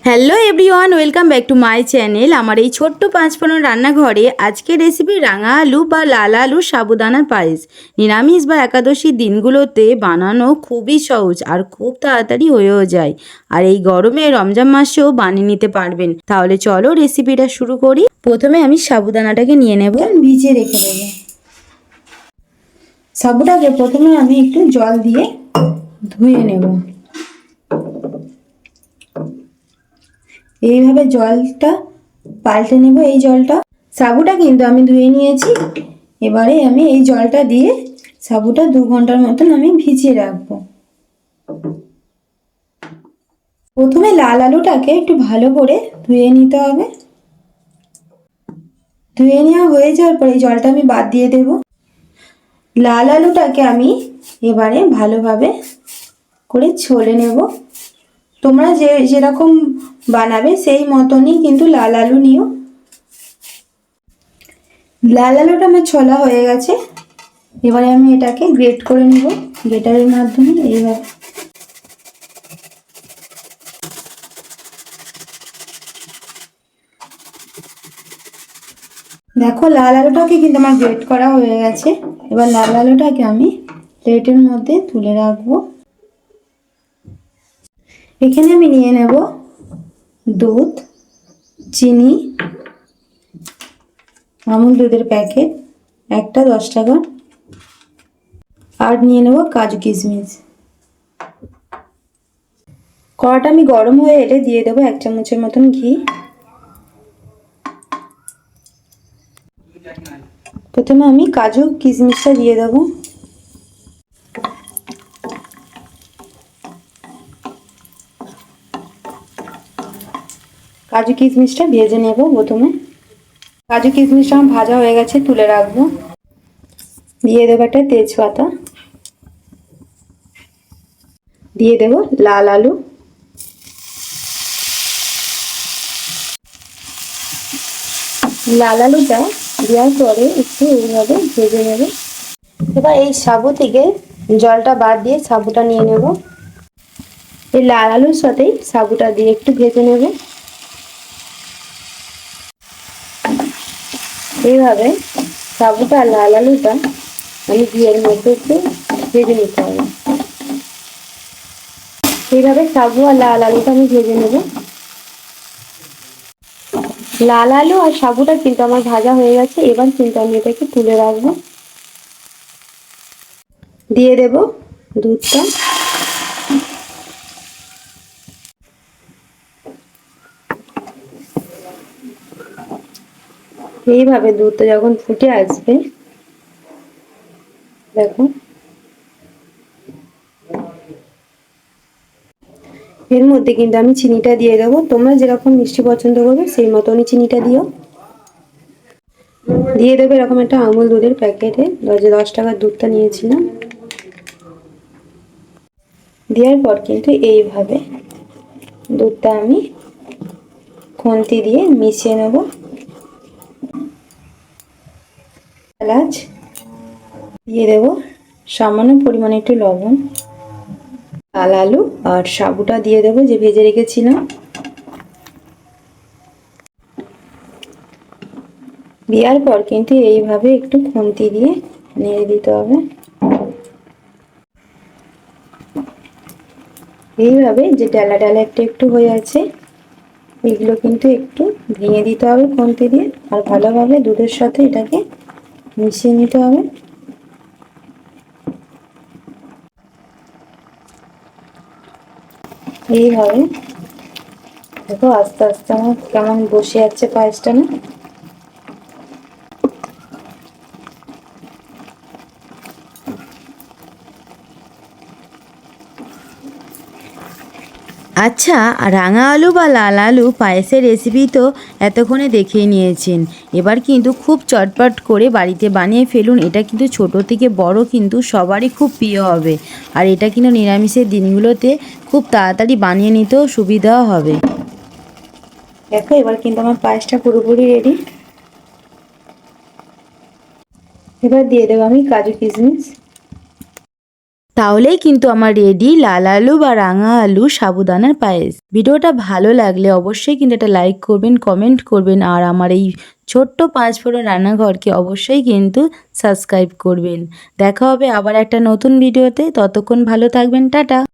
Hello everyone, welcome back to my channel. আমার এই ছোট্ট পাঁচফোড়ন রান্নাঘরে আজকে রেসিপি রাঙা আলু বা লাল আলু সাবুদানার পায়েস। নিরামিষ বা একাদশীর দিনগুলোতে বানানো খুবই সহজ আর খুব তাড়াতাড়ি হয়েও যায়। আর এই গরমে রমজান মাসেও বানিয়ে নিতে পারবেন। তাহলে চলো রেসিপিটা শুরু করি। প্রথমে আমি সাবুদানাটাকে নিয়ে নেব, ভিজিয়ে রেখে দেবো। সাবুটাকে প্রথমে আমি একটু জল দিয়ে ধুয়ে নেব। এইভাবে জলটা পাল্টে নেব। এই জলটা, সাবুটা কিন্তু আমি ধুয়ে নিয়েছি। এবারে আমি এই জলটা দিয়ে সাবুটা 2 ঘন্টার মতন আমি ভিজিয়ে রাখবো। প্রথমে লাল আলুটাকে একটু ভালো করে ধুয়ে নিতে হবে। ধুয়ে নেওয়া হয়ে যাওয়ার পরে এই জলটা আমি বাদ দিয়ে দেব। লাল আলুটাকে আমি এবারে ভালোভাবে করে ছলে নেব। তোমরা যেরকম বানাবে সেই মতনই কিন্তু লাল আলু নিও। লাল আলুটা আমার ছোলা হয়ে গেছে। এবারে আমি এটাকে গ্রেট করে নেব গ্রেটারের মাধ্যমে। এইভাবে দেখো, লাল আলুটাকে কিন্তু আমার গ্রেট করা হয়ে গেছে। এবার লাল আলুটাকে আমি প্লেটের মধ্যে তুলে রাখবো। এখানে আমি নিয়ে নেব দুধ, চিনি, আমুল দুধের প্যাকেট একটা 10 টাকা, আর নিয়ে নেব কাজু কিশমিশ। কড়াটা আমি গরম হয়ে এলে দিয়ে দেবো 1 চামচের মতন ঘি। প্রথমে আমি কাজু কিশমিশটা দিয়ে দেবো। কাজু কিশমিশটা ভেজে নেব। প্রথমে কাজু কিশমিশটা আমার ভাজা হয়ে গেছে, তুলে রাখবো। দিয়ে দেবো একটা তেজপাতা, দিয়ে দেবো লাল আলু, লাল আলুটা দেওয়ার পরে একটু এইভাবে ভেজে নেব। এবার এই সাবু থেকে জলটা বাদ দিয়ে সাবুটা নিয়ে নেব। এই লাল আলুর সাথেই সাবুটা দিয়ে একটু ভেজে নেব। এইভাবে সাবুটা আর লাল আলুটা আমি ঘিয়ের মধ্যে একটু ভেজে নিতে হবে। এইভাবে সাবু আর লাল আলুটা আমি ভেজে নেব। লাল আলু আর সাবুটা কিন্তু আমার ভাজা হয়ে গেছে। এবার কিন্তু আমি এটাকে তুলে রাখবো। দিয়ে দেব দুধটা। এইভাবে দুধটা যখন ফুটে আসবে, দেখো এর মধ্যে কিন্তু আমি চিনিটা দিয়ে দেবো। তোমরা যেরকম মিষ্টি পছন্দ করবে সেই মতনই চিনিটা দিও। দিয়ে দেবে এরকম একটা আমুল দুধের প্যাকেটে 10 টাকার দুধটা নিয়েছিলাম। দেওয়ার পর কিন্তু এইভাবে দুধটা আমি খুন্তি দিয়ে মিশিয়ে নেব। এলাচ দিয়ে দেবো, সামান্য পরিমাণে একটু লবণ, লাল আলু আর সাবুটা দিয়ে দেবো যে ভেজে রেখেছিলাম। দেওয়ার পর কিন্তু এইভাবে একটু খুন্তি দিয়ে নেড়ে দিতে হবে। এইভাবে যে ডালা ডালা একটু হয়ে আছে, এগুলো কিন্তু একটু ভেঙে দিতে হবে খুন্তি দিয়ে। আর ভালোভাবে দুধের সাথে এটাকে মিশিয়ে নিতে হবে। এইভাবে দেখো আস্তে আস্তে আমার কেমন বসে যাচ্ছে পায়েসটা না। আচ্ছা, রাঙা আলু বা লাল আলু পায়েসের রেসিপি তো এতক্ষণে দেখেই নিয়েছেন। এবার কিন্তু খুব চটপট করে বাড়িতে বানিয়ে ফেলুন। এটা কিন্তু ছোট থেকে বড় কিন্তু সবারই খুব প্রিয় হবে। আর এটা কিন্তু নিরামিষের দিনগুলোতে খুব তাড়াতাড়ি বানিয়ে নিতেও সুবিধা হবে। দেখো এবার কিন্তু আমার পায়েসটা পুরোপুরি রেডি। এবার দিয়ে দেবো আমি কাজু কিশমিশ। তাহলেই কিন্তু আমার রেডি লাল আলু বা রাঙা আলু সাবুদানার পায়েস। ভিডিওটা ভালো লাগলে অবশ্যই কিন্তু একটা লাইক করবেন, কমেন্ট করবেন, আর আমার এই ছোট্ট 5 ফোড়ন রান্নাঘরকে অবশ্যই কিন্তু সাবস্ক্রাইব করবেন। দেখা হবে আবার একটা নতুন ভিডিওতে, ততক্ষণ ভালো থাকবেন, টাটা।